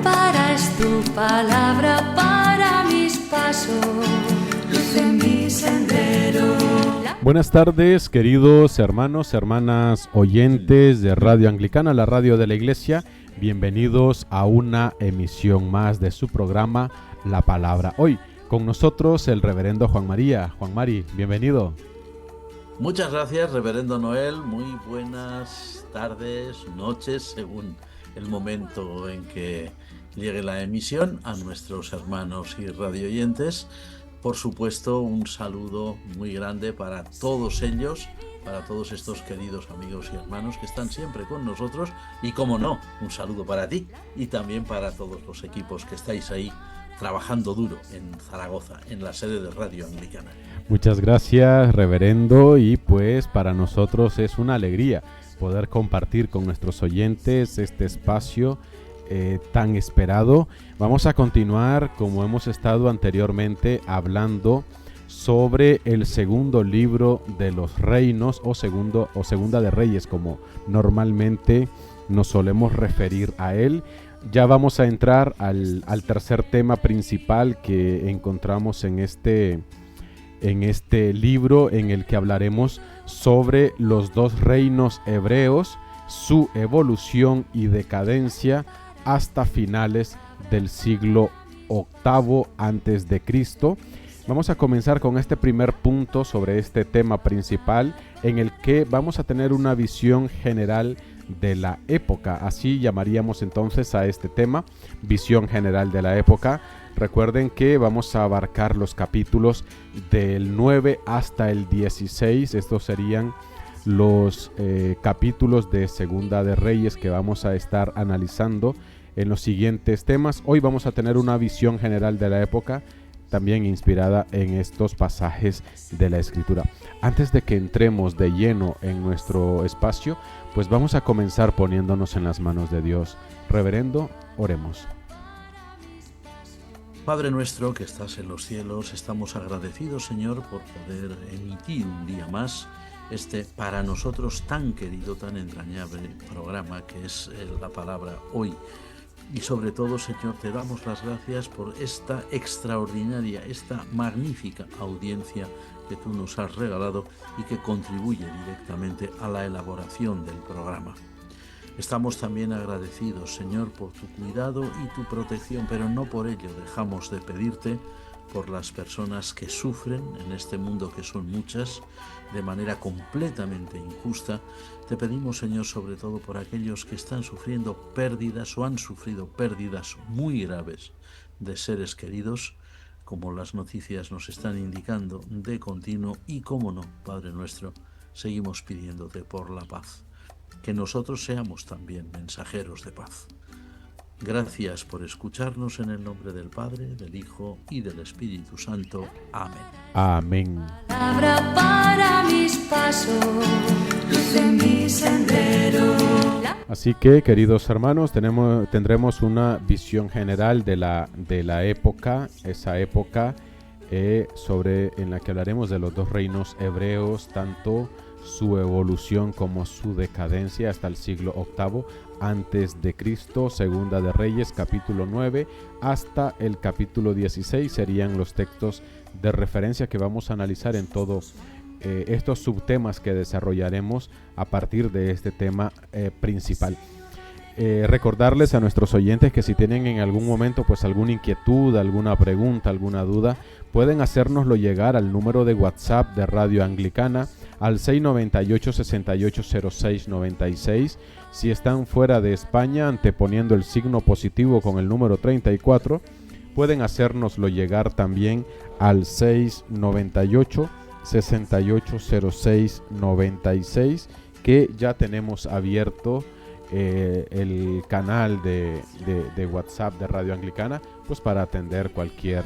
Lámpara es tu palabra para mis pasos, luz en mi sendero. Buenas tardes, queridos hermanos, hermanas, oyentes de Radio Anglicana, la radio de la Iglesia. Bienvenidos a una emisión más de su programa La Palabra Hoy. Con nosotros el reverendo Juan María. Juan Mari, bienvenido. Muchas gracias, reverendo Noel. Muy buenas tardes, noches, según el momento en que llegue la emisión. A nuestros hermanos y radioyentes, por supuesto, un saludo muy grande para todos ellos, para todos estos queridos amigos y hermanos que están siempre con nosotros. Y como no, un saludo para ti y también para todos los equipos que estáis ahí trabajando duro en Zaragoza, en la sede de Radio Anglicana. Muchas gracias, reverendo, y pues para nosotros es una alegría poder compartir con nuestros oyentes este espacio tan esperado. Vamos a continuar, como hemos estado anteriormente, hablando sobre el segundo libro de los reinos o segunda de Reyes, como normalmente nos solemos referir a él. Ya vamos a entrar al tercer tema principal que encontramos en este libro, en el que hablaremos sobre los dos reinos hebreos, su evolución y decadencia hasta finales del siglo VIII antes de Cristo. Vamos a comenzar con este primer punto sobre este tema principal, en el que vamos a tener una visión general de la época. Así llamaríamos entonces a este tema, visión general de la época. Recuerden que vamos a abarcar los capítulos del 9 hasta el 16. Estos serían los capítulos de Segunda de Reyes que vamos a estar analizando en los siguientes temas. Hoy vamos a tener una visión general de la época, también inspirada en estos pasajes de la Escritura. Antes de que entremos de lleno en nuestro espacio, pues vamos a comenzar poniéndonos en las manos de Dios. Reverendo, oremos. Padre nuestro que estás en los cielos, estamos agradecidos, Señor, por poder emitir un día más este para nosotros tan querido, tan entrañable programa que es La Palabra Hoy. Y sobre todo, Señor, te damos las gracias por esta extraordinaria, esta magnífica audiencia que tú nos has regalado y que contribuye directamente a la elaboración del programa. Estamos también agradecidos, Señor, por tu cuidado y tu protección, pero no por ello dejamos de pedirte por las personas que sufren en este mundo, que son muchas, de manera completamente injusta. Te pedimos, Señor, sobre todo por aquellos que están sufriendo pérdidas o han sufrido pérdidas muy graves de seres queridos, como las noticias nos están indicando de continuo. Y cómo no, Padre nuestro, seguimos pidiéndote por la paz, que nosotros seamos también mensajeros de paz. Gracias por escucharnos, en el nombre del Padre, del Hijo y del Espíritu Santo. Amén. Amén. Palabra para mis pasos, luz en mi sendero. Así que, queridos hermanos, tendremos una visión general de la época, esa época en la que hablaremos de los dos reinos hebreos, tanto su evolución como su decadencia hasta el siglo VIII antes de Cristo. Segunda de Reyes, capítulo 9 hasta el capítulo 16 serían los textos de referencia que vamos a analizar en todos estos subtemas que desarrollaremos a partir de este tema principal. Recordarles a nuestros oyentes que si tienen en algún momento pues alguna inquietud, alguna pregunta, alguna duda, pueden hacérnoslo llegar al número de WhatsApp de Radio Anglicana al 698-680696. Si están fuera de España, anteponiendo el signo positivo con el número 34, pueden hacérnoslo llegar también al 698-680696, que ya tenemos abierto el canal de WhatsApp de Radio Anglicana, pues para atender cualquier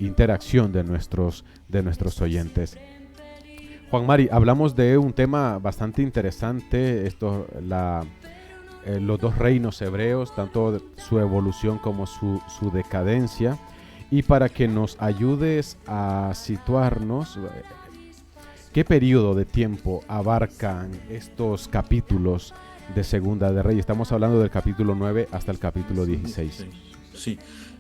interacción de nuestros oyentes. Juan Mari, hablamos de un tema bastante interesante, los dos reinos hebreos, tanto su evolución como su decadencia, y para que nos ayudes a situarnos, ¿qué periodo de tiempo abarcan estos capítulos de Segunda de Reyes? Estamos hablando del capítulo 9 hasta el capítulo 16. Sí,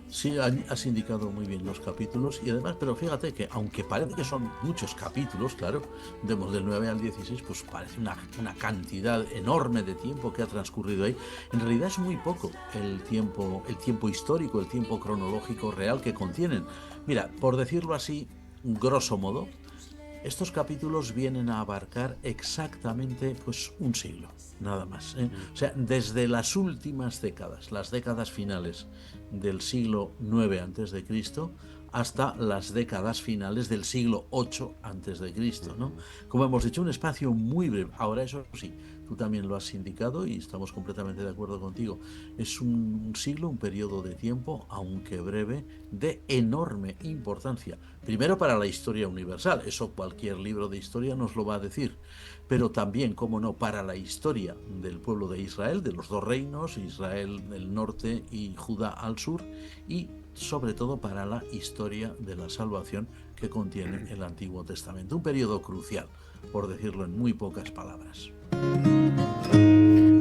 sí, has indicado muy bien los capítulos y además, pero fíjate que aunque parece que son muchos capítulos, claro, vemos del 9 al 16, pues parece una cantidad enorme de tiempo que ha transcurrido ahí. En realidad es muy poco el tiempo histórico, el tiempo cronológico real que contienen. Mira, por decirlo así, grosso modo, estos capítulos vienen a abarcar exactamente pues un siglo, nada más, ¿eh? O sea, desde las últimas décadas, las décadas finales del siglo IX antes de Cristo, hasta las décadas finales del siglo VIII antes de Cristo, ¿no? Como hemos dicho, un espacio muy breve. Ahora, eso sí, tú también lo has indicado y estamos completamente de acuerdo contigo. Es un siglo, un periodo de tiempo, aunque breve, de enorme importancia. Primero para la historia universal, eso cualquier libro de historia nos lo va a decir, pero también, cómo no, para la historia del pueblo de Israel, de los dos reinos, Israel del norte y Judá al sur, y sobre todo para la historia de la salvación que contiene el Antiguo Testamento. Un periodo crucial, por decirlo en muy pocas palabras.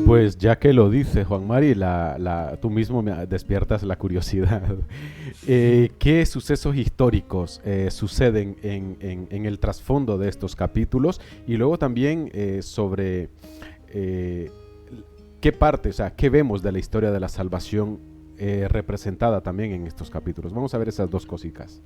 Pues ya que lo dice Juan Mari, tú mismo me despiertas la curiosidad. ¿Qué sucesos históricos suceden en el trasfondo de estos capítulos? Y luego también sobre qué parte, o sea, qué vemos de la historia de la salvación representada también en estos capítulos. Vamos a ver esas dos cositas.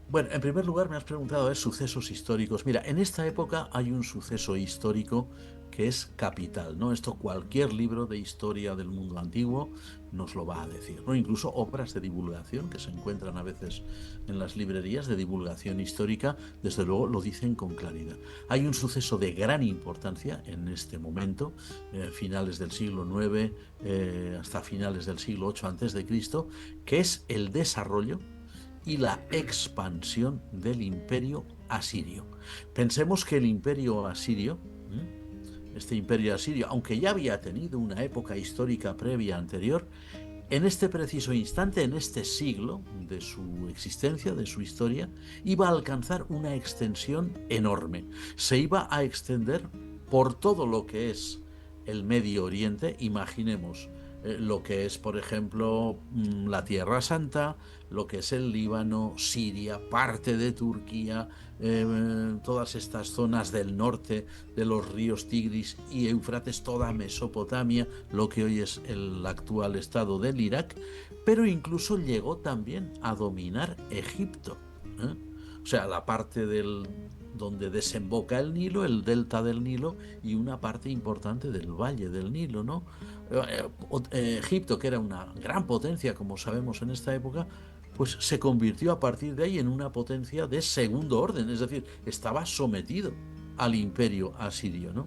Bueno, en primer lugar me has preguntado de sucesos históricos. Mira, en esta época hay un suceso histórico que es capital, ¿no? Esto cualquier libro de historia del mundo antiguo nos lo va a decir, ¿no? Incluso obras de divulgación que se encuentran a veces en las librerías de divulgación histórica, desde luego lo dicen con claridad. Hay un suceso de gran importancia en este momento, finales del siglo IX hasta finales del siglo VIII antes de Cristo, que es el desarrollo y la expansión del imperio asirio. Pensemos que el imperio asirio, este imperio asirio, aunque ya había tenido una época histórica previa anterior, en este preciso instante, en este siglo de su existencia, de su historia, iba a alcanzar una extensión enorme. Se iba a extender por todo lo que es el Medio Oriente. Imaginemos lo que es, por ejemplo, la Tierra Santa, lo que es el Líbano, Siria, parte de Turquía, todas estas zonas del norte de los ríos Tigris y Éufrates, toda Mesopotamia, lo que hoy es el actual estado del Irak, pero incluso llegó también a dominar Egipto, ¿eh? O sea, la parte donde desemboca el Nilo, el delta del Nilo y una parte importante del valle del Nilo, ¿no? Egipto, que era una gran potencia, como sabemos en esta época, pues se convirtió a partir de ahí en una potencia de segundo orden, es decir, estaba sometido al imperio asirio, ¿no?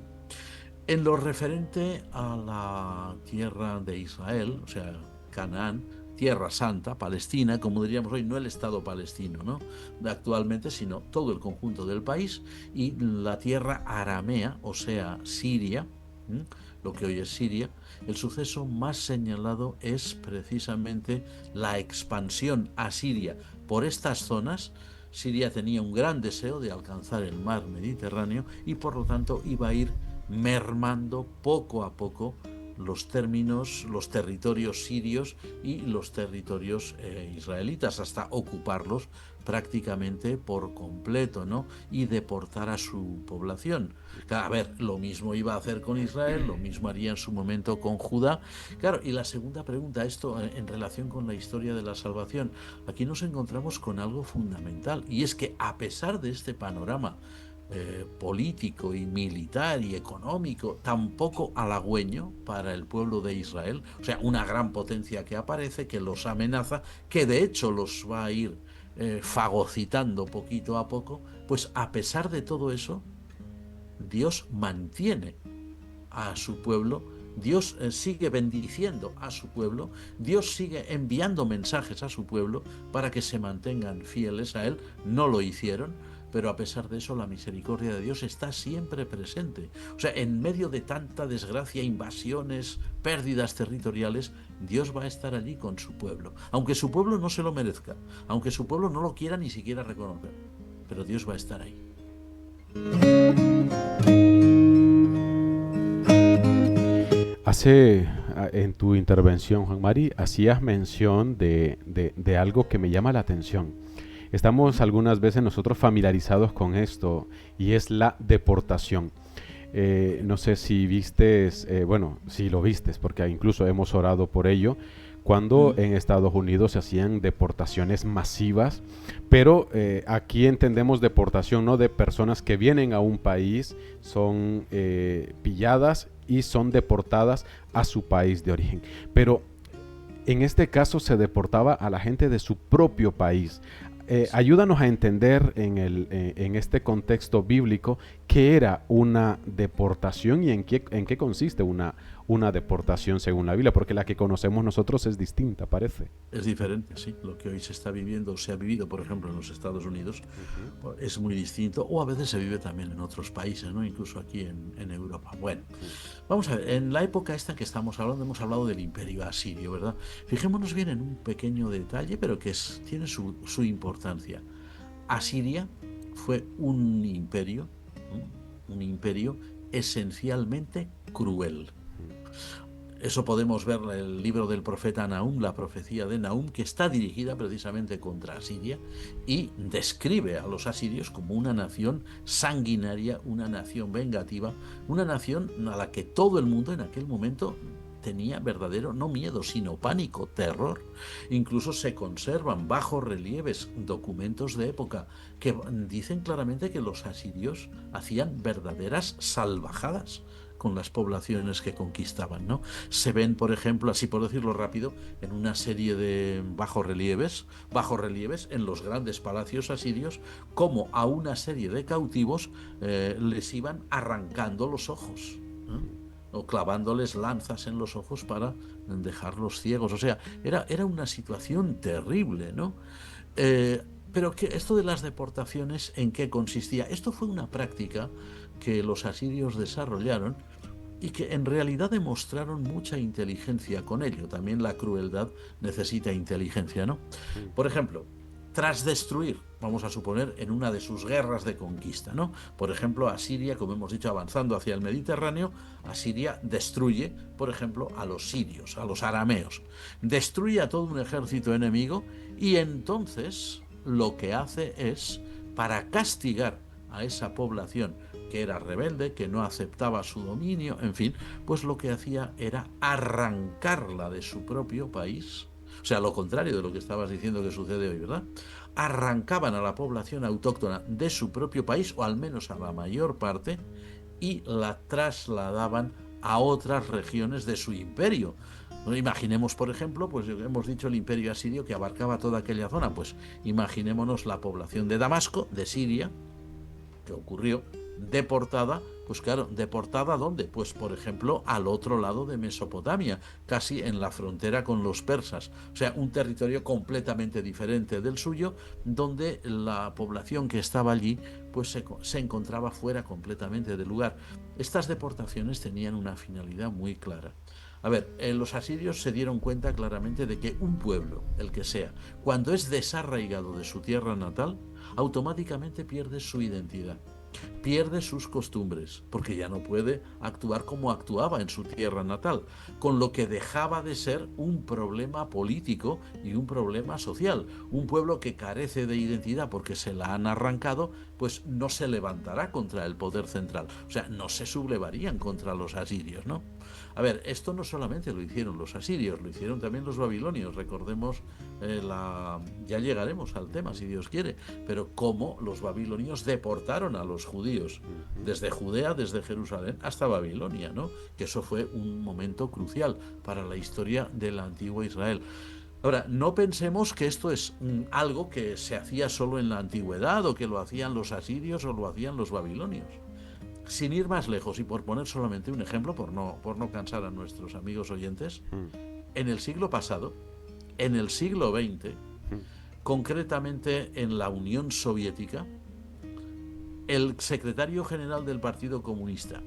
En lo referente a la tierra de Israel, o sea, Canaán, Tierra Santa, Palestina, como diríamos hoy, no el Estado palestino, ¿no?, de actualmente, sino todo el conjunto del país, y la tierra aramea, o sea, Siria, lo que hoy es Siria, el suceso más señalado es precisamente la expansión asiria por estas zonas. Siria tenía un gran deseo de alcanzar el mar Mediterráneo y por lo tanto iba a ir mermando poco a poco los territorios sirios y los territorios israelitas, hasta ocuparlos prácticamente por completo, ¿no?, y deportar a su población. A ver, lo mismo iba a hacer con Israel, lo mismo haría en su momento con Judá. Claro, y la segunda pregunta, esto en relación con la historia de la salvación, aquí nos encontramos con algo fundamental, y es que a pesar de este panorama político y militar y económico tampoco halagüeño para el pueblo de Israel, o sea, una gran potencia que aparece, que los amenaza, que de hecho los va a ir fagocitando poquito a poco, pues a pesar de todo eso, Dios mantiene a su pueblo, Dios sigue bendiciendo a su pueblo, Dios sigue enviando mensajes a su pueblo para que se mantengan fieles a Él. No lo hicieron, pero a pesar de eso la misericordia de Dios está siempre presente. O sea, en medio de tanta desgracia, invasiones, pérdidas territoriales, Dios va a estar allí con su pueblo, aunque su pueblo no se lo merezca, aunque su pueblo no lo quiera ni siquiera reconocer, pero Dios va a estar ahí. en tu intervención, Juan Mari, hacías mención de algo que me llama la atención. Estamos algunas veces nosotros familiarizados con esto y es la deportación. No sé si vistes, bueno, si lo vistes, porque incluso hemos orado por ello, cuando en Estados Unidos se hacían deportaciones masivas, pero aquí entendemos deportación no de personas que vienen a un país, son pilladas y son deportadas a su país de origen. Pero en este caso se deportaba a la gente de su propio país. Ayúdanos a entender en este contexto bíblico qué era una deportación y en qué consiste una deportación según la Biblia, porque la que conocemos nosotros es distinta, parece. Es diferente, sí. Lo que hoy se está viviendo, se ha vivido, por ejemplo, en los Estados Unidos, es muy distinto, o a veces se vive también en otros países, ¿no? Incluso aquí en Europa. Bueno, vamos a ver, en la época esta que estamos hablando, hemos hablado del imperio asirio, ¿verdad? Fijémonos bien en un pequeño detalle, pero que tiene su importancia. Asiria fue un imperio esencialmente cruel. Eso podemos ver en el libro del profeta Nahum, la profecía de Nahum, que está dirigida precisamente contra Asiria y describe a los asirios como una nación sanguinaria, una nación vengativa, una nación a la que todo el mundo en aquel momento tenía verdadero, no miedo, sino pánico, terror. Incluso se conservan bajo relieves documentos de época que dicen claramente que los asirios hacían verdaderas salvajadas con las poblaciones que conquistaban, ¿no? Se ven, por ejemplo, así por decirlo rápido, en una serie de bajorrelieves en los grandes palacios asirios, como a una serie de cautivos les iban arrancando los ojos, ¿no? O clavándoles lanzas en los ojos para dejarlos ciegos. O sea, era una situación terrible, ¿no? Pero esto de las deportaciones, ¿en qué consistía? Esto fue una práctica que los asirios desarrollaron y que en realidad demostraron mucha inteligencia con ello. También la crueldad necesita inteligencia, ¿no? Por ejemplo, tras destruir, vamos a suponer, en una de sus guerras de conquista, ¿no? Por ejemplo, Asiria, como hemos dicho, avanzando hacia el Mediterráneo, Asiria destruye, por ejemplo, a los sirios, a los arameos. Destruye a todo un ejército enemigo y entonces lo que hace es, para castigar a esa población que era rebelde, que no aceptaba su dominio, en fin, pues lo que hacía era arrancarla de su propio país. O sea, lo contrario de lo que estabas diciendo que sucede hoy, ¿verdad? Arrancaban a la población autóctona de su propio país, o al menos a la mayor parte, y la trasladaban a otras regiones de su imperio. Imaginemos, por ejemplo, pues hemos dicho el imperio asirio que abarcaba toda aquella zona, pues imaginémonos la población de Damasco, de Siria, que ocurrió, deportada, pues claro, ¿deportada a dónde? Pues por ejemplo al otro lado de Mesopotamia, casi en la frontera con los persas, o sea, un territorio completamente diferente del suyo, donde la población que estaba allí pues se encontraba fuera completamente del lugar. Estas deportaciones tenían una finalidad muy clara. A ver, los asirios se dieron cuenta claramente de que un pueblo, el que sea, cuando es desarraigado de su tierra natal, automáticamente pierde su identidad, pierde sus costumbres, porque ya no puede actuar como actuaba en su tierra natal, con lo que dejaba de ser un problema político y un problema social. Un pueblo que carece de identidad porque se la han arrancado, pues no se levantará contra el poder central, o sea, no se sublevarían contra los asirios, ¿no? A ver, esto no solamente lo hicieron los asirios, lo hicieron también los babilonios. Recordemos, ya llegaremos al tema si Dios quiere, pero cómo los babilonios deportaron a los judíos desde Judea, desde Jerusalén hasta Babilonia, ¿no? Que eso fue un momento crucial para la historia de la antigua Israel. Ahora, no pensemos que esto es algo que se hacía solo en la antigüedad, o que lo hacían los asirios o lo hacían los babilonios. Sin ir más lejos y por poner solamente un ejemplo, por no cansar a nuestros amigos oyentes, en el siglo pasado, en el siglo XX, concretamente en la Unión Soviética, el secretario general del Partido Comunista,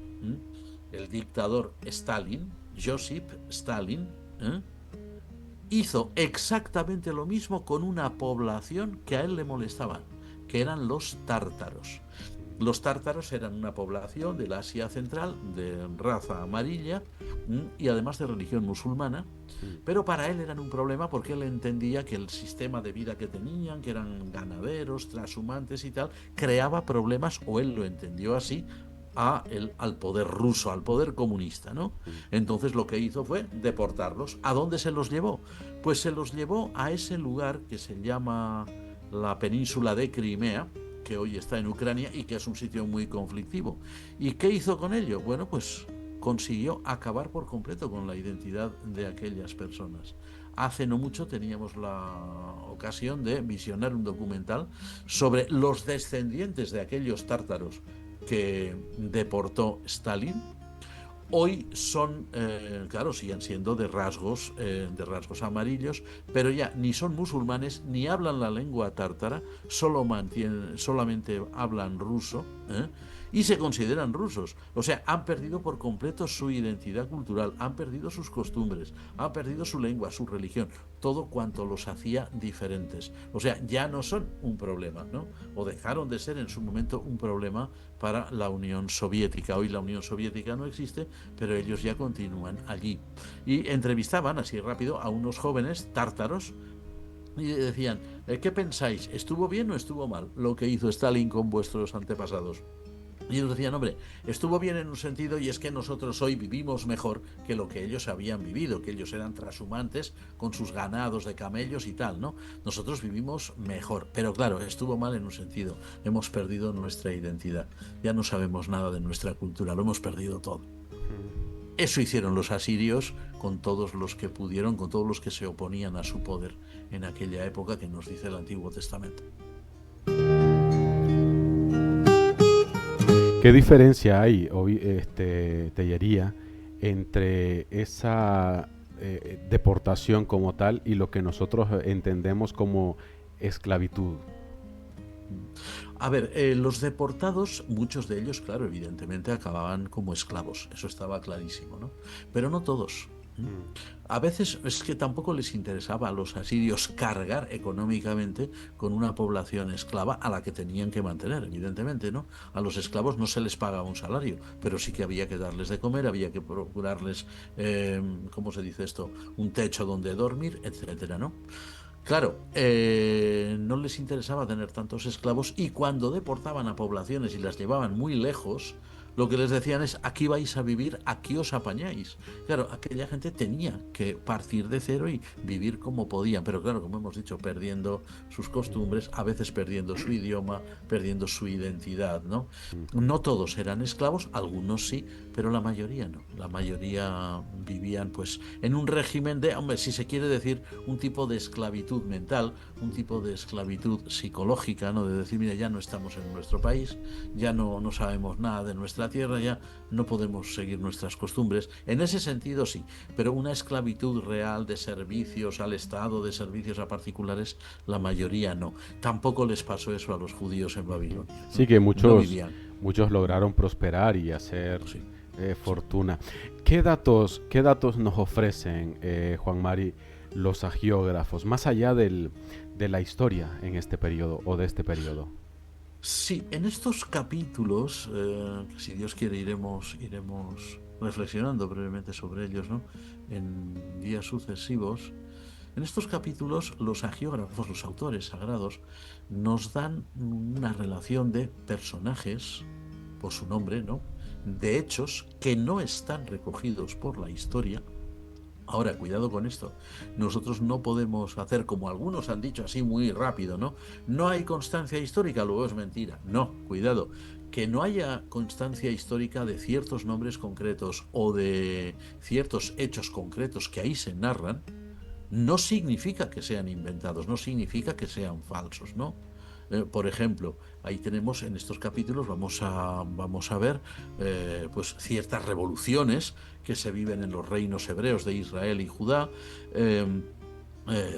el dictador Stalin, Josip Stalin, hizo exactamente lo mismo con una población que a él le molestaba, que eran los tártaros. Los tártaros eran una población del Asia Central de raza amarilla y además de religión musulmana, pero para él eran un problema porque él entendía que el sistema de vida que tenían, que eran ganaderos, trashumantes y tal, creaba problemas, o él lo entendió así, al poder ruso, al poder comunista, ¿no? Entonces lo que hizo fue deportarlos. ¿A dónde se los llevó? Pues se los llevó a ese lugar que se llama la península de Crimea, que hoy está en Ucrania y que es un sitio muy conflictivo. ¿Y qué hizo con ello? Bueno, pues consiguió acabar por completo con la identidad de aquellas personas. Hace no mucho teníamos la ocasión de visionar un documental sobre los descendientes de aquellos tártaros que deportó Stalin. Hoy son, claro, siguen siendo de rasgos amarillos, pero ya ni son musulmanes ni hablan la lengua tártara, solamente hablan ruso, y se consideran rusos. O sea, han perdido por completo su identidad cultural, han perdido sus costumbres, han perdido su lengua, su religión, todo cuanto los hacía diferentes. O sea, ya no son un problema, ¿no? O dejaron de ser en su momento un problema para la Unión Soviética. Hoy la Unión Soviética no existe, pero ellos ya continúan allí. Y entrevistaban así rápido a unos jóvenes tártaros y decían, ¿qué pensáis? ¿Estuvo bien o estuvo mal lo que hizo Stalin con vuestros antepasados? Y ellos decían, hombre, estuvo bien en un sentido, y es que nosotros hoy vivimos mejor que lo que ellos habían vivido, que ellos eran trashumantes con sus ganados de camellos y tal, ¿no? Nosotros vivimos mejor, pero claro, estuvo mal en un sentido, hemos perdido nuestra identidad, ya no sabemos nada de nuestra cultura, lo hemos perdido todo. Eso hicieron los asirios con todos los que pudieron, con todos los que se oponían a su poder en aquella época que nos dice el Antiguo Testamento. ¿Qué diferencia hay, Tellería, entre esa deportación como tal y lo que nosotros entendemos como esclavitud? A ver, los deportados, muchos de ellos, claro, evidentemente acababan como esclavos, eso estaba clarísimo, ¿no? Pero no todos. A veces es que tampoco les interesaba a los asirios cargar económicamente con una población esclava a la que tenían que mantener, evidentemente, ¿no? A los esclavos no se les pagaba un salario, pero sí que había que darles de comer, había que procurarles, ¿cómo se dice esto? Un techo donde dormir, etcétera, ¿no? Claro, no les interesaba tener tantos esclavos, y cuando deportaban a poblaciones y las llevaban muy lejos, lo que les decían es, aquí vais a vivir, aquí os apañáis. Claro, aquella gente tenía que partir de cero y vivir como podían, pero claro, como hemos dicho, perdiendo sus costumbres, a veces perdiendo su idioma, perdiendo su identidad, ¿no? No todos eran esclavos, algunos sí, pero la mayoría no. La mayoría vivían pues en un régimen de, hombre, si se quiere decir, un tipo de esclavitud mental, un tipo de esclavitud psicológica, ¿no? De decir, mira, ya no estamos en nuestro país, ya no sabemos nada de nuestra tierra, ya no podemos seguir nuestras costumbres. En ese sentido sí, pero una esclavitud real de servicios al Estado, de servicios a particulares, la mayoría no. Tampoco les pasó eso a los judíos en Babilonia. Sí, que muchos lograron prosperar y hacer fortuna. ¿Qué datos nos ofrecen, Juan Mari, los hagiógrafos, más allá de la historia en este periodo o de este periodo? Sí, en estos capítulos, si Dios quiere, iremos reflexionando brevemente sobre ellos, ¿no? En días sucesivos. En estos capítulos, los hagiógrafos, los autores sagrados, nos dan una relación de personajes, por su nombre, ¿no? De hechos que no están recogidos por la historia. Ahora, cuidado con esto. Nosotros no podemos hacer como algunos han dicho así muy rápido, ¿no? No hay constancia histórica, luego es mentira. No, cuidado. Que no haya constancia histórica de ciertos nombres concretos o de ciertos hechos concretos que ahí se narran, no significa que sean inventados, no significa que sean falsos, ¿no? Por ejemplo, ahí tenemos en estos capítulos, vamos a ver pues ciertas revoluciones que se viven en los reinos hebreos de Israel y Judá,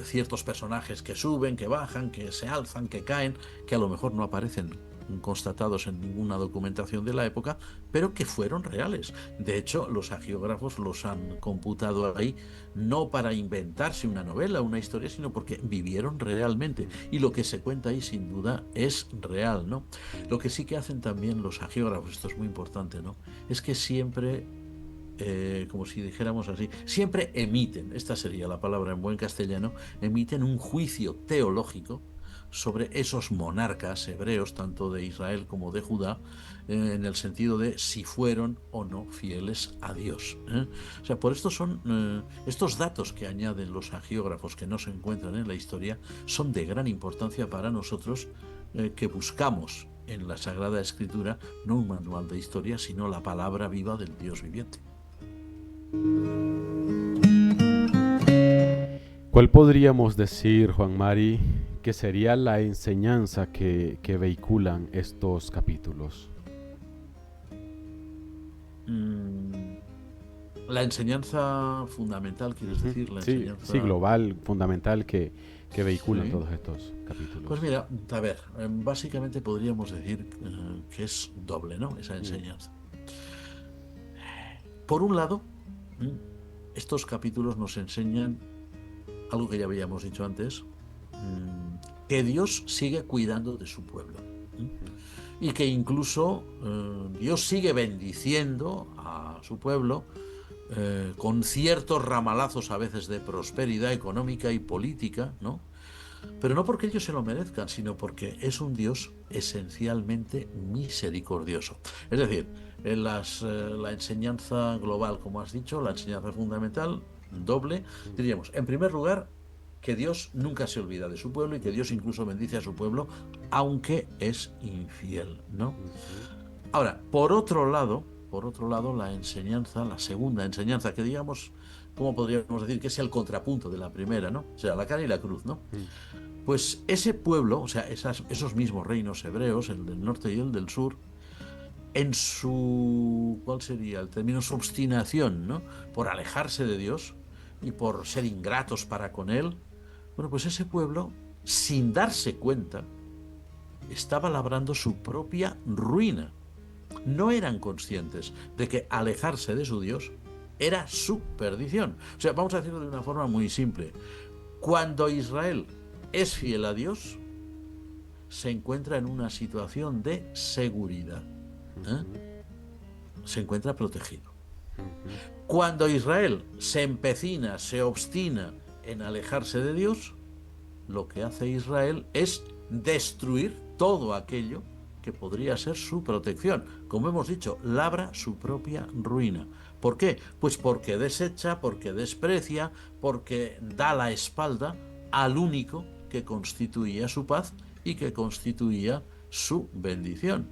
ciertos personajes que suben, que bajan, que se alzan, que caen, que a lo mejor no aparecen constatados en ninguna documentación de la época, pero que fueron reales. De hecho, los hagiógrafos los han computado ahí no para inventarse una novela, una historia, sino porque vivieron realmente. Y lo que se cuenta ahí, sin duda, es real, ¿no? Lo que sí que hacen también los hagiógrafos, esto es muy importante, ¿no? Es que siempre, como si dijéramos así, siempre emiten, esta sería la palabra en buen castellano, emiten un juicio teológico sobre esos monarcas hebreos, tanto de Israel como de Judá, en el sentido de si fueron o no fieles a Dios. O sea, por esto son estos datos que añaden los hagiógrafos, que no se encuentran en la historia, son de gran importancia para nosotros, que buscamos en la Sagrada Escritura no un manual de historia, sino la palabra viva del Dios viviente. ¿Cuál podríamos decir, Juan Mari, que sería la enseñanza que vehiculan estos capítulos? La enseñanza fundamental, ¿quieres decir? La enseñanza... Sí, global, fundamental que vehiculan todos estos capítulos. Pues mira, a ver, básicamente podríamos decir que es doble, ¿no? Esa enseñanza. Por un lado, estos capítulos nos enseñan algo que ya habíamos dicho antes, que Dios sigue cuidando de su pueblo. Y que incluso Dios sigue bendiciendo a su pueblo con ciertos ramalazos a veces de prosperidad económica y política, ¿no? Pero no porque ellos se lo merezcan, sino porque es un Dios esencialmente misericordioso. Es decir, en la enseñanza global, como has dicho, la enseñanza fundamental, doble, diríamos, en primer lugar, que Dios nunca se olvida de su pueblo y que Dios incluso bendice a su pueblo, aunque es infiel, ¿no? Ahora, por otro lado, la enseñanza, la segunda enseñanza, que digamos, ¿cómo podríamos decir? Que es el contrapunto de la primera, ¿no? O sea, la cara y la cruz, ¿no? Pues ese pueblo, o sea, esos mismos reinos hebreos, el del norte y el del sur, en su, ¿cuál sería el término? Su obstinación, ¿no? Por alejarse de Dios y por ser ingratos para con Él, bueno, pues ese pueblo, sin darse cuenta, estaba labrando su propia ruina. No eran conscientes de que alejarse de su Dios era su perdición. O sea, vamos a decirlo de una forma muy simple. Cuando Israel es fiel a Dios, se encuentra en una situación de seguridad. Se encuentra protegido. Cuando Israel se empecina, se obstina en alejarse de Dios, lo que hace Israel es destruir todo aquello que podría ser su protección. Como hemos dicho, labra su propia ruina. ¿Por qué? Pues porque desecha, porque desprecia, porque da la espalda al único que constituía su paz y que constituía su bendición.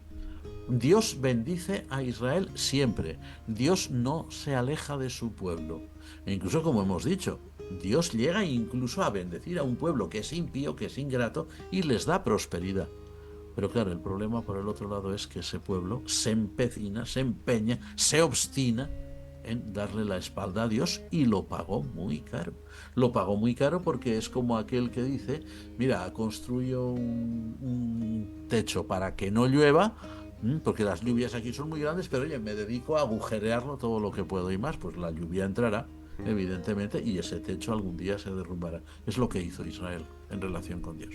Dios bendice a Israel siempre. Dios no se aleja de su pueblo. E incluso, como hemos dicho, Dios llega incluso a bendecir a un pueblo que es impío, que es ingrato, y les da prosperidad. Pero claro, el problema por el otro lado es que ese pueblo se empecina, se empeña, se obstina en darle la espalda a Dios, y lo pagó muy caro. Lo pagó muy caro porque es como aquel que dice, mira, construyo un techo para que no llueva, porque las lluvias aquí son muy grandes, pero oye, me dedico a agujerearlo todo lo que puedo y más, pues la lluvia entrará, evidentemente, y ese techo algún día se derrumbará. Es lo que hizo Israel en relación con Dios.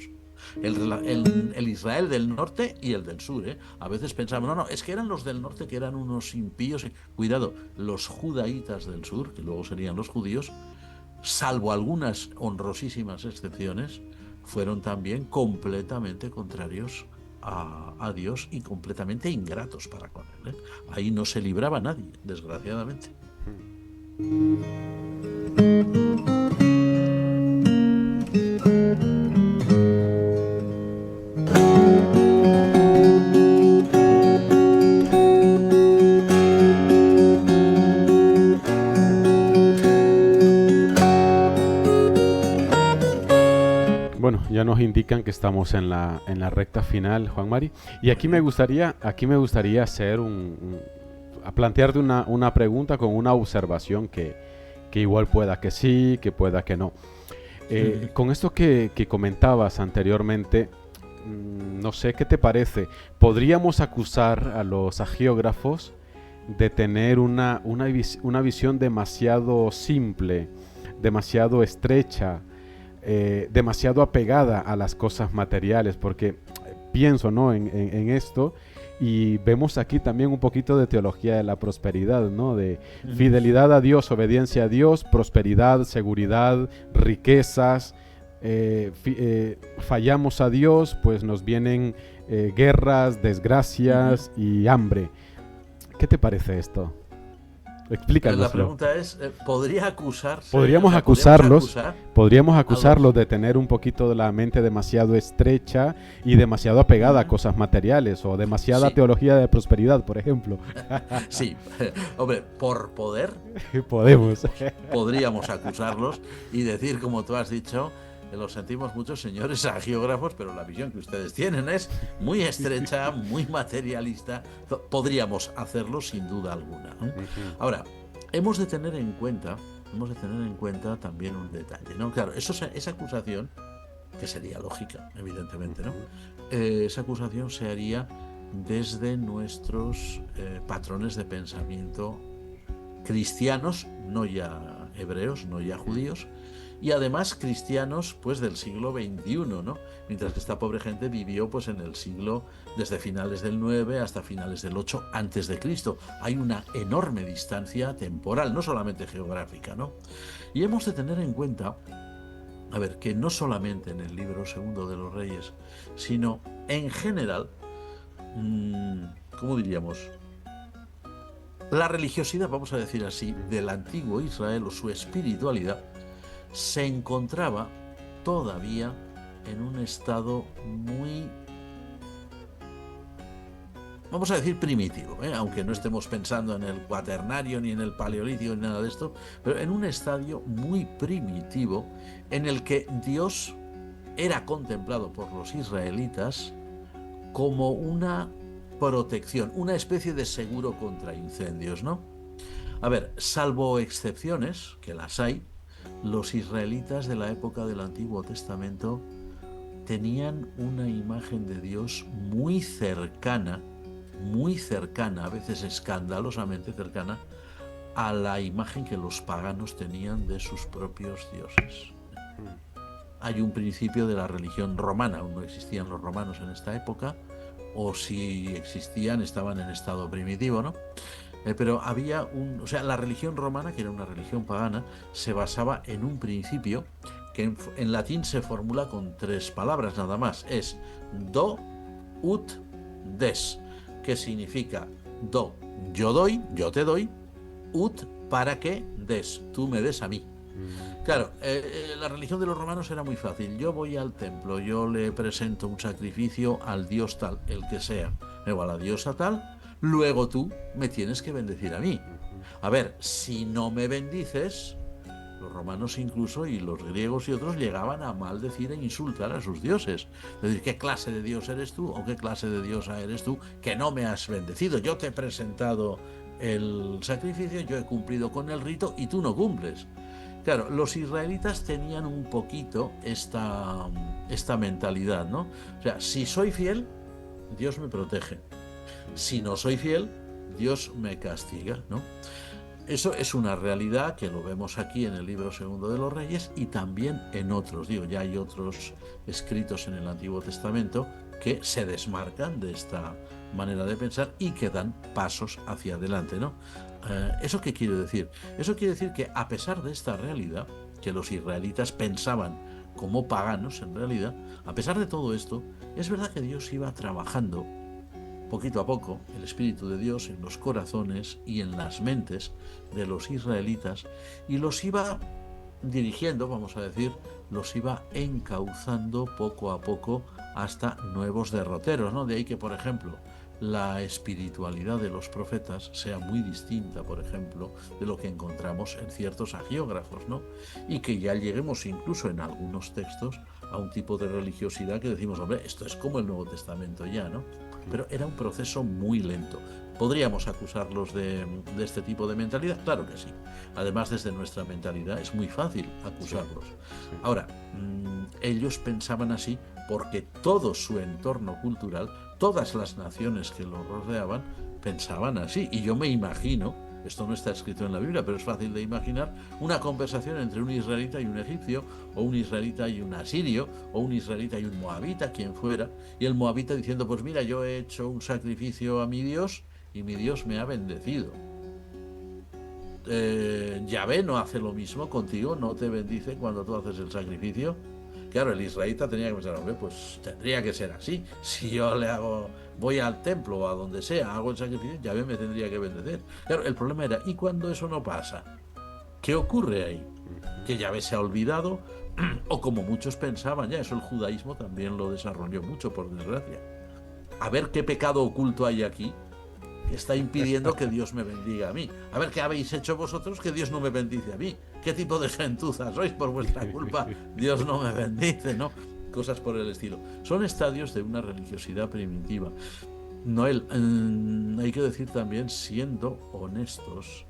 El Israel del norte y el del sur, ¿eh? A veces pensamos, no, es que eran los del norte que eran unos impíos. Cuidado, los judaítas del sur, que luego serían los judíos, salvo algunas honrosísimas excepciones, fueron también completamente contrarios a Dios y completamente ingratos para con Él, ¿eh? Ahí no se libraba nadie, desgraciadamente. Bueno, ya nos indican que estamos en la recta final, Juan Mari. Y aquí me gustaría hacer a plantearte una pregunta con una observación que igual pueda que sí, que pueda que no. Con esto que comentabas anteriormente, no sé qué te parece. Podríamos acusar a los agiógrafos de tener una visión demasiado simple, demasiado estrecha, demasiado apegada a las cosas materiales, porque pienso, ¿no?, en esto, y vemos aquí también un poquito de teología de la prosperidad, ¿no?, de fidelidad a Dios, obediencia a Dios, prosperidad, seguridad, riquezas. Fallamos a Dios, pues nos vienen guerras, desgracias y hambre. ¿Qué te parece esto? Explícanoslo. La pregunta es, podríamos acusarlos de tener un poquito de la mente demasiado estrecha y demasiado apegada a cosas materiales, o demasiada teología de prosperidad, por ejemplo. Sí, hombre, por poder podríamos acusarlos y decir, como tú has dicho, lo sentimos mucho, señores agiógrafos, pero la visión que ustedes tienen es muy estrecha, muy materialista. Podríamos hacerlo sin duda alguna, ¿no? Ahora, hemos de tener en cuenta también un detalle, ¿no? Claro, esa acusación, que sería lógica, evidentemente, ¿no? Esa acusación se haría desde nuestros patrones de pensamiento cristianos, no ya hebreos, no ya judíos, y además cristianos pues del siglo XXI, ¿no? Mientras que esta pobre gente vivió pues en el siglo, desde finales del 9 hasta finales del 8 antes de Cristo. Hay una enorme distancia temporal, no solamente geográfica, ¿no? Y hemos de tener en cuenta, a ver, que no solamente en el libro segundo de los Reyes, sino en general, ¿cómo diríamos?, la religiosidad, vamos a decir así, del antiguo Israel, o su espiritualidad, se encontraba todavía en un estado muy, vamos a decir, primitivo, aunque no estemos pensando en el cuaternario ni en el paleolítico ni nada de esto, pero en un estadio muy primitivo en el que Dios era contemplado por los israelitas como una protección, una especie de seguro contra incendios, ¿no? A ver, salvo excepciones, que las hay, los israelitas de la época del Antiguo Testamento tenían una imagen de Dios muy cercana, a veces escandalosamente cercana, a la imagen que los paganos tenían de sus propios dioses. Hay un principio de la religión romana, aún no existían los romanos en esta época, o si existían estaban en estado primitivo, ¿no? Pero había la religión romana, que era una religión pagana, se basaba en un principio que en latín se formula con 3 palabras nada más. Es do, ut, des, que significa do, yo doy, yo te doy, ut, para que des, tú me des a mí. Claro, la religión de los romanos era muy fácil. Yo voy al templo, yo le presento un sacrificio al dios tal, el que sea, o a la diosa tal. Luego tú me tienes que bendecir a mí. A ver, si no me bendices, los romanos incluso, y los griegos y otros, llegaban a maldecir e insultar a sus dioses. Es decir, ¿qué clase de dios eres tú o qué clase de diosa eres tú que no me has bendecido? Yo te he presentado el sacrificio, yo he cumplido con el rito y tú no cumples. Claro, los israelitas tenían un poquito esta mentalidad, ¿no? O sea, si soy fiel, Dios me protege. Si no soy fiel, Dios me castiga, ¿no? Eso es una realidad que lo vemos aquí en el libro segundo de los Reyes y también en otros. Ya hay otros escritos en el Antiguo Testamento que se desmarcan de esta manera de pensar y que dan pasos hacia adelante, ¿no? ¿Eso qué quiere decir? Eso quiere decir que a pesar de esta realidad, que los israelitas pensaban como paganos en realidad, a pesar de todo esto, es verdad que Dios iba trabajando poquito a poco el Espíritu de Dios en los corazones y en las mentes de los israelitas y los iba dirigiendo, vamos a decir, los iba encauzando poco a poco hasta nuevos derroteros, ¿no? De ahí que, por ejemplo, la espiritualidad de los profetas sea muy distinta, por ejemplo, de lo que encontramos en ciertos agiógrafos, ¿no? Y que ya lleguemos incluso en algunos textos a un tipo de religiosidad que decimos, hombre, esto es como el Nuevo Testamento ya, ¿no? Pero era un proceso muy lento. ¿Podríamos acusarlos de este tipo de mentalidad? Claro que sí. Además, desde nuestra mentalidad es muy fácil acusarlos. Ahora, ellos pensaban así porque todo su entorno cultural, todas las naciones que los rodeaban, pensaban así. Y yo me imagino, esto no está escrito en la Biblia, pero es fácil de imaginar, una conversación entre un israelita y un egipcio, o un israelita y un asirio, o un israelita y un moabita, quien fuera, y el moabita diciendo, pues mira, yo he hecho un sacrificio a mi Dios y mi Dios me ha bendecido. Yahvé no hace lo mismo contigo, no te bendice cuando tú haces el sacrificio. Claro, el israelita tenía que pensar, hombre, pues tendría que ser así. Si yo voy al templo o a donde sea, hago el sacrificio, Yahvé me tendría que bendecir. Claro, el problema era, ¿y cuando eso no pasa? ¿Qué ocurre ahí? ¿Que Yahvé se ha olvidado? O como muchos pensaban, ya eso el judaísmo también lo desarrolló mucho, por desgracia. A ver qué pecado oculto hay aquí que está impidiendo que Dios me bendiga a mí. A ver qué habéis hecho vosotros que Dios no me bendice a mí. ¿Qué tipo de gentuza sois? Por vuestra culpa Dios no me bendice, ¿no? Cosas por el estilo. Son estadios de una religiosidad primitiva. Noel, hay que decir también, siendo honestos,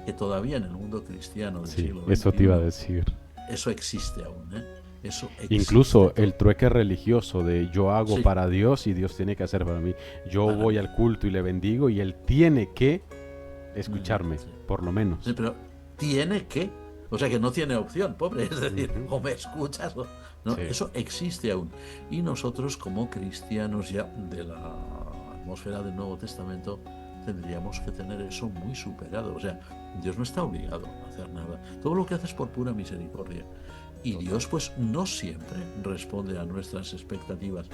que todavía en el mundo cristiano del siglo XXI, eso te iba a decir. Eso existe aún, ¿eh? Eso existe. Incluso el trueque religioso de yo hago para Dios y Dios tiene que hacer para mí. Yo voy al culto y le bendigo y Él tiene que escucharme, por lo menos. Sí, pero tiene que, o sea que no tiene opción, pobre, es decir, o me escuchas o no, eso existe aún. Y nosotros como cristianos ya de la atmósfera del Nuevo Testamento tendríamos que tener eso muy superado. O sea, Dios no está obligado a hacer nada. Todo lo que hace es por pura misericordia. Y Dios pues no siempre responde a nuestras expectativas.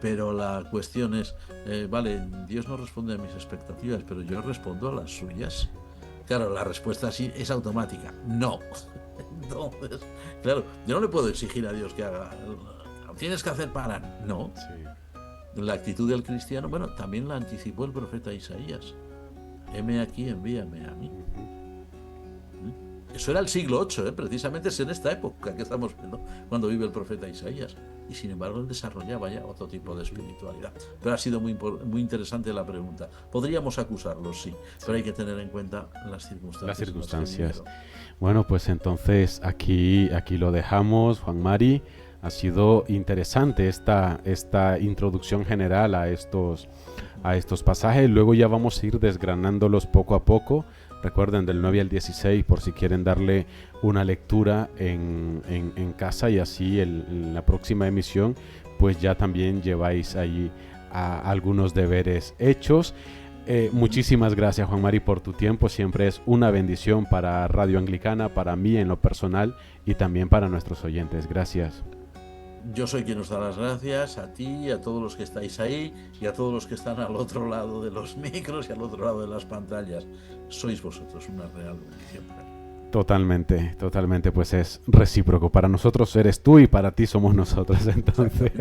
Pero la cuestión es, vale, Dios no responde a mis expectativas, pero yo respondo a las suyas. Claro, la respuesta sí es automática. No. Entonces, claro, yo no le puedo exigir a Dios que haga, lo tienes que hacer para... No. La actitud del cristiano, bueno, también la anticipó el profeta Isaías. Heme aquí, envíame a mí. Eso era el siglo VIII, precisamente es en esta época que estamos viendo, cuando vive el profeta Isaías. Y sin embargo él desarrollaba ya otro tipo de espiritualidad. Pero ha sido muy interesante la pregunta. Podríamos acusarlos, sí, pero hay que tener en cuenta las circunstancias. Bueno, pues entonces aquí lo dejamos, Juan Mari. Ha sido interesante esta introducción general a estos pasajes. Luego ya vamos a ir desgranándolos poco a poco. Recuerden, del 9 al 16, por si quieren darle una lectura en casa, y así en la próxima emisión pues ya también lleváis ahí algunos deberes hechos. Muchísimas gracias, Juan Mari, por tu tiempo. Siempre es una bendición para Radio Anglicana, para mí en lo personal y también para nuestros oyentes. Gracias. Yo soy quien os da las gracias, a ti, a todos los que estáis ahí y a todos los que están al otro lado de los micros y al otro lado de las pantallas. Sois vosotros una real bendición. Totalmente, pues es recíproco. Para nosotros eres tú y para ti somos nosotros. Entonces,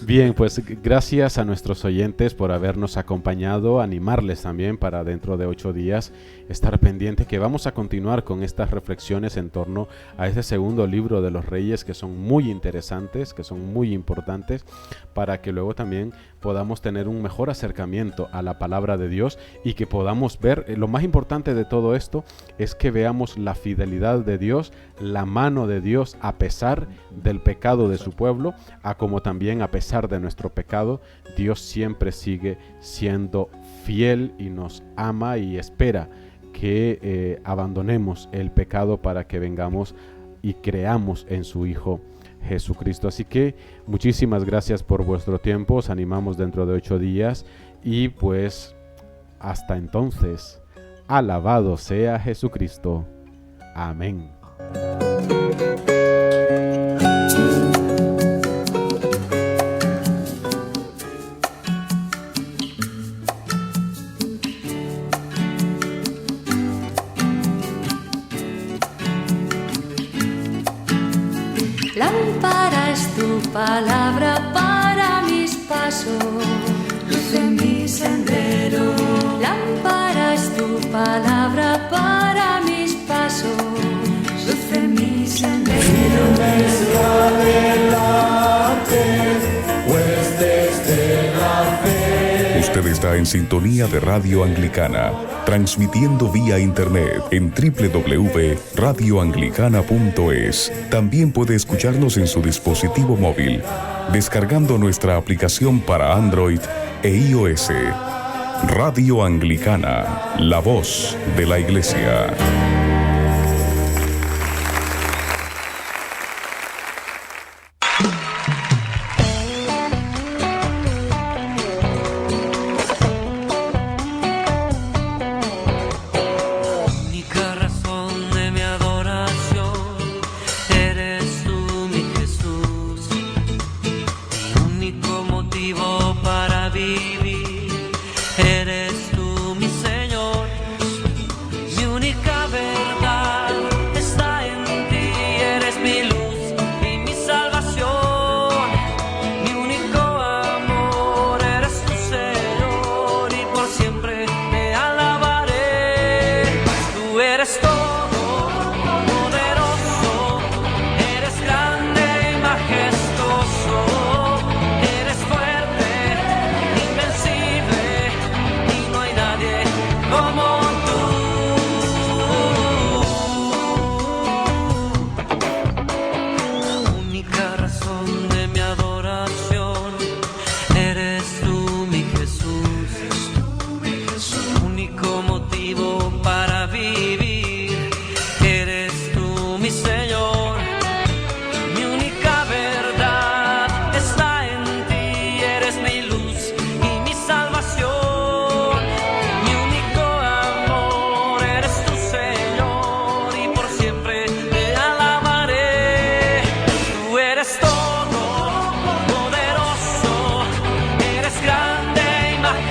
bien, pues gracias a nuestros oyentes por habernos acompañado. Animarles también para dentro de 8 días estar pendiente, que vamos a continuar con estas reflexiones en torno a este segundo libro de los Reyes, que son muy interesantes, que son muy importantes, para que luego también podamos tener un mejor acercamiento a la palabra de Dios y que podamos ver, lo más importante de todo esto es que veamos la fidelidad de Dios, la mano de Dios a pesar del pecado de su pueblo, a como también a pesar de nuestro pecado, Dios siempre sigue siendo fiel y nos ama y espera que abandonemos el pecado para que vengamos y creamos en su Hijo Jesucristo. Así que muchísimas gracias por vuestro tiempo. Os animamos dentro de 8 días y pues hasta entonces, alabado sea Jesucristo. Amén. Lámpara es tu palabra para mis pasos, luz en mi sendero. Lámpara es tu palabra para mis pasos, luz en mi sendero. Usted está en sintonía de Radio Anglicana, transmitiendo vía internet en www.radioanglicana.es. También puede escucharnos en su dispositivo móvil, descargando nuestra aplicación para Android e iOS. Radio Anglicana, la voz de la Iglesia.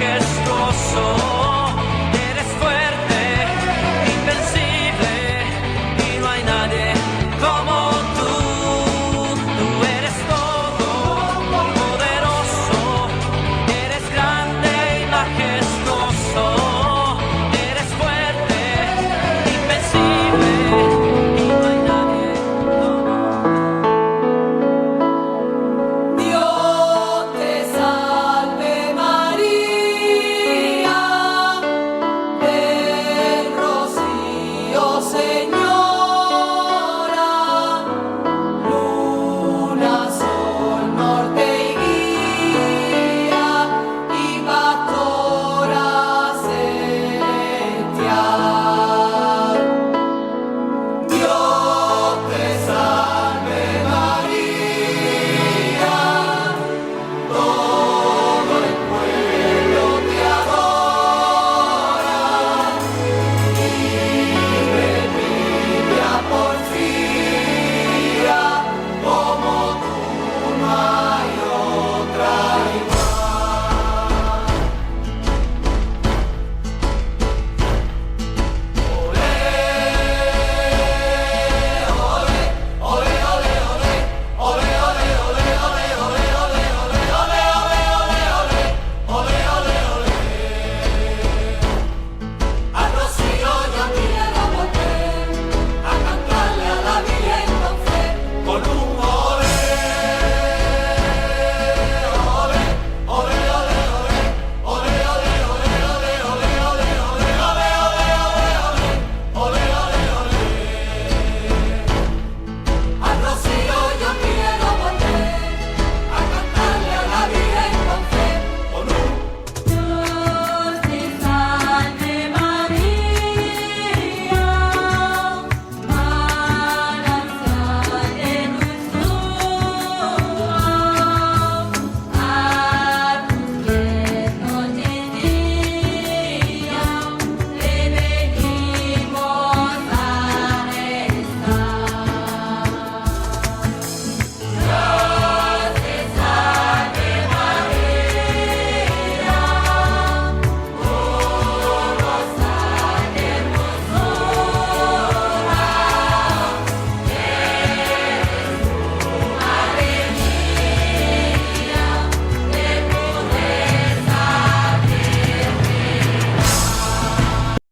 Majestuoso.